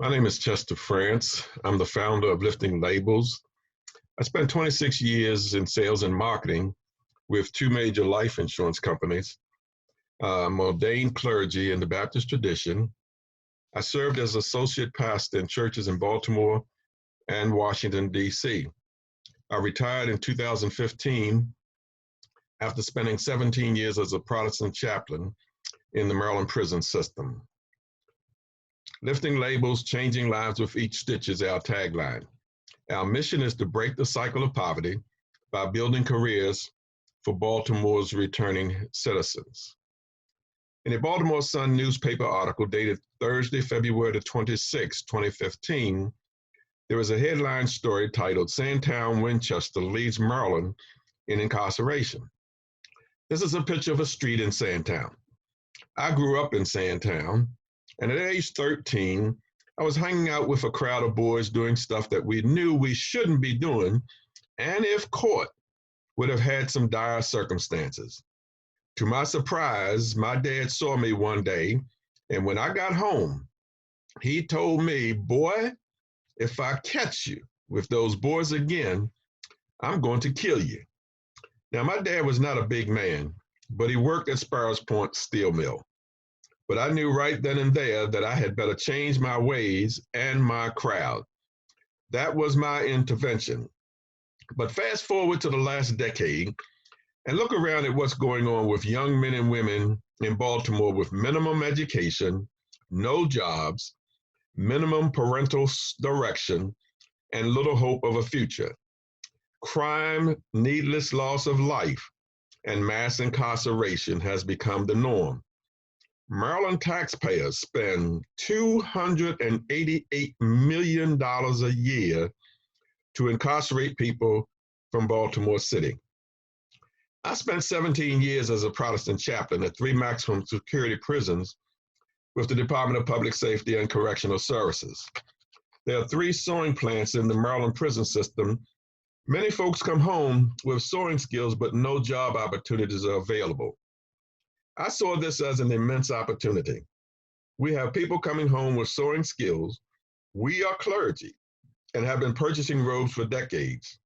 My name is Chester France. I'm the founder of Lifting Labels. I spent 26 years in sales and marketing with two major life insurance companies. I'm ordained clergy in the Baptist tradition. I served as associate pastor in churches in Baltimore and Washington, D.C. I retired in 2015 after spending 17 years as a Protestant chaplain in the Maryland prison system. Lifting labels, changing lives with each stitch is our tagline. Our mission is to break the cycle of poverty by building careers for Baltimore's returning citizens. In a Baltimore Sun newspaper article dated Thursday, February the 26, 2015, there was a headline story titled Sandtown Winchester Leads Maryland in Incarceration. This is a picture of a street in Sandtown. I grew up in Sandtown, and at age 13, I was hanging out with a crowd of boys doing stuff that we knew we shouldn't be doing, and if caught, would have had some dire circumstances. To my surprise, my dad saw me one day, and when I got home, he told me, "Boy, if I catch you with those boys again, I'm going to kill you." Now, my dad was not a big man, but he worked at Sparrows Point Steel Mill. But I knew right then and there that I had better change my ways and my crowd. That was my intervention. But fast forward to the last decade and look around at what's going on with young men and women in Baltimore with minimum education, no jobs, minimum parental direction, and little hope of a future. Crime, needless loss of life, and mass incarceration has become the norm. Maryland taxpayers spend $288 million a year to incarcerate people from Baltimore City. I spent 17 years as a Protestant chaplain at 3 maximum security prisons with the Department of Public Safety and Correctional Services. There are 3 sewing plants in the Maryland prison system. Many folks come home with sewing skills, but no job opportunities are available. I saw this as an immense opportunity. We have people coming home with sewing skills. We are clergy and have been purchasing robes for decades.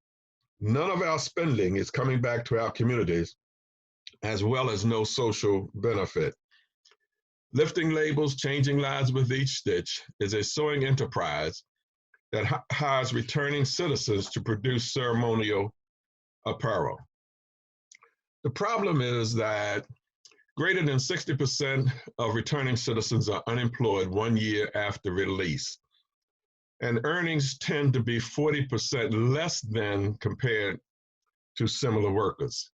None of our spending is coming back to our communities, as well as no social benefit. Lifting labels, changing lives with each stitch is a sewing enterprise that hires returning citizens to produce ceremonial apparel. The problem is that greater than 60% of returning citizens are unemployed 1 year after release, and earnings tend to be 40% less than compared to similar workers.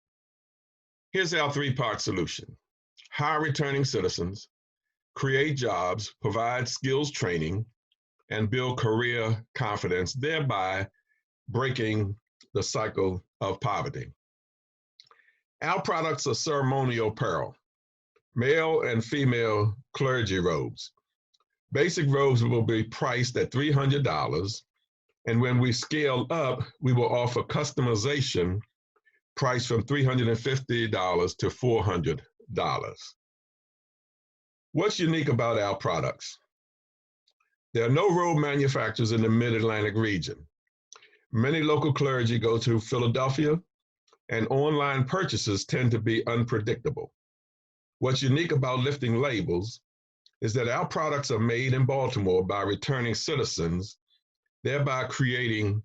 Here's our 3-part solution. Hire returning citizens, create jobs, provide skills training, and build career confidence, thereby breaking the cycle of poverty. Our products are ceremonial apparel, male and female clergy robes. Basic robes will be priced at $300, and when we scale up, we will offer customization priced from $350 to $400. What's unique about our products? There are no robe manufacturers in the Mid-Atlantic region. Many local clergy go to Philadelphia, and online purchases tend to be unpredictable. What's unique about Lifting Labels is that our products are made in Baltimore by returning citizens, thereby creating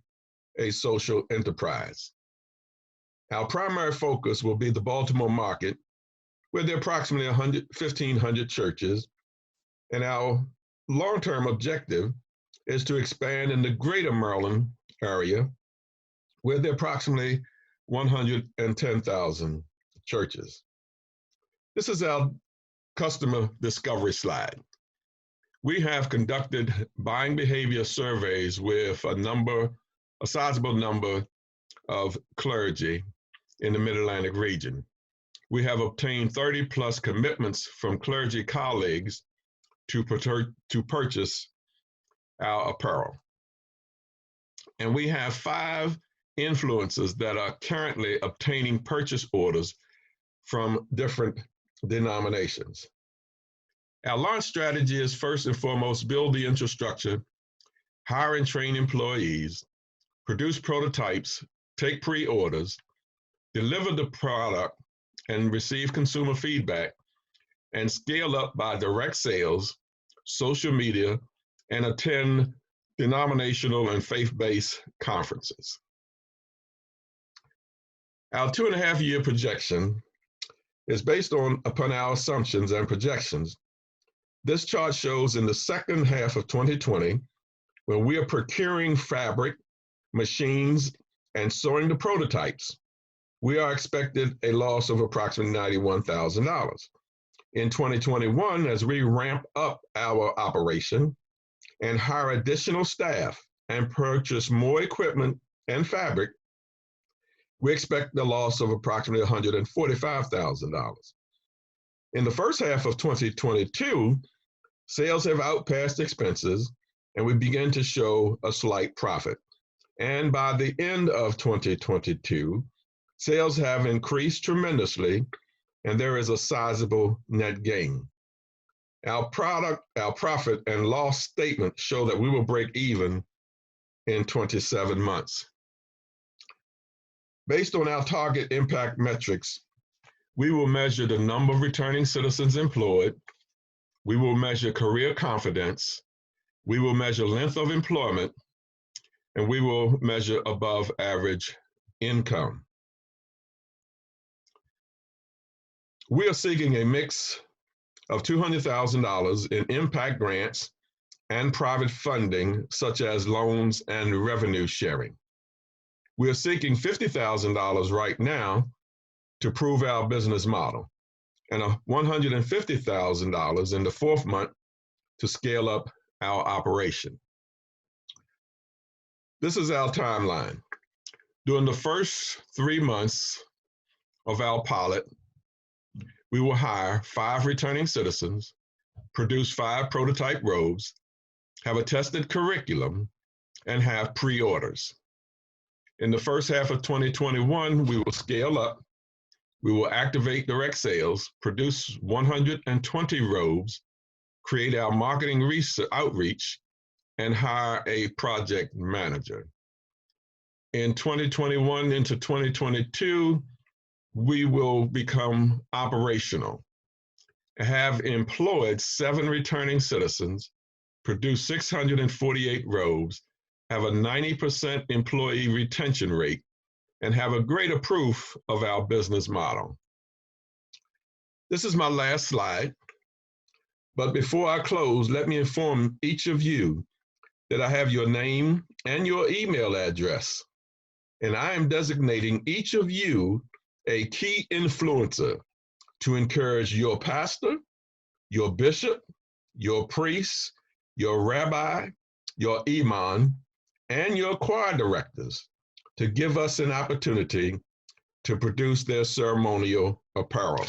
a social enterprise. Our primary focus will be the Baltimore market, where there are approximately 1,500 churches, and our long-term objective is to expand in the greater Maryland area, where there are approximately 110,000 churches. This is our customer discovery slide. We have conducted buying behavior surveys with a sizable number of clergy in the Mid-Atlantic region. We have obtained 30 plus commitments from clergy colleagues to purchase our apparel. And we have 5 influencers that are currently obtaining purchase orders from different denominations. Our launch strategy is first and foremost build the infrastructure, hire and train employees, produce prototypes, take pre-orders, deliver the product and receive consumer feedback, and scale up by direct sales, social media, and attend denominational and faith-based conferences. Our 2.5-year projection is based upon our assumptions and projections. This chart shows in the second half of 2020, when we are procuring fabric, machines, and sewing the prototypes, we are expected a loss of approximately $91,000. In 2021, as we ramp up our operation and hire additional staff and purchase more equipment and fabric, we expect the loss of approximately $145,000. In the first half of 2022, sales have outpaced expenses, and we begin to show a slight profit. And by the end of 2022, sales have increased tremendously, and there is a sizable net gain. Our profit and loss statement show that we will break even in 27 months. Based on our target impact metrics, we will measure the number of returning citizens employed, we will measure career confidence, we will measure length of employment, and we will measure above average income. We are seeking a mix of $200,000 in impact grants and private funding, such as loans and revenue sharing. We are seeking $50,000 right now to prove our business model, and $150,000 in the fourth month to scale up our operation. This is our timeline. During the first 3 months of our pilot, we will hire 5 returning citizens, produce 5 prototype robes, have a tested curriculum, and have pre-orders. In the first half of 2021, we will scale up, we will activate direct sales, produce 120 robes, create our marketing outreach, and hire a project manager. In 2021 into 2022, we will become operational, have employed 7 returning citizens, produce 648 robes, have a 90% employee retention rate, and have a greater proof of our business model. This is my last slide, but before I close, let me inform each of you that I have your name and your email address, and I am designating each of you a key influencer to encourage your pastor, your bishop, your priest, your rabbi, your imam, and your choir directors to give us an opportunity to produce their ceremonial apparel.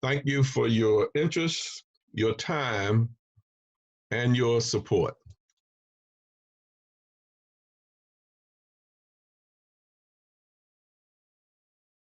Thank you for your interest, your time, and your support.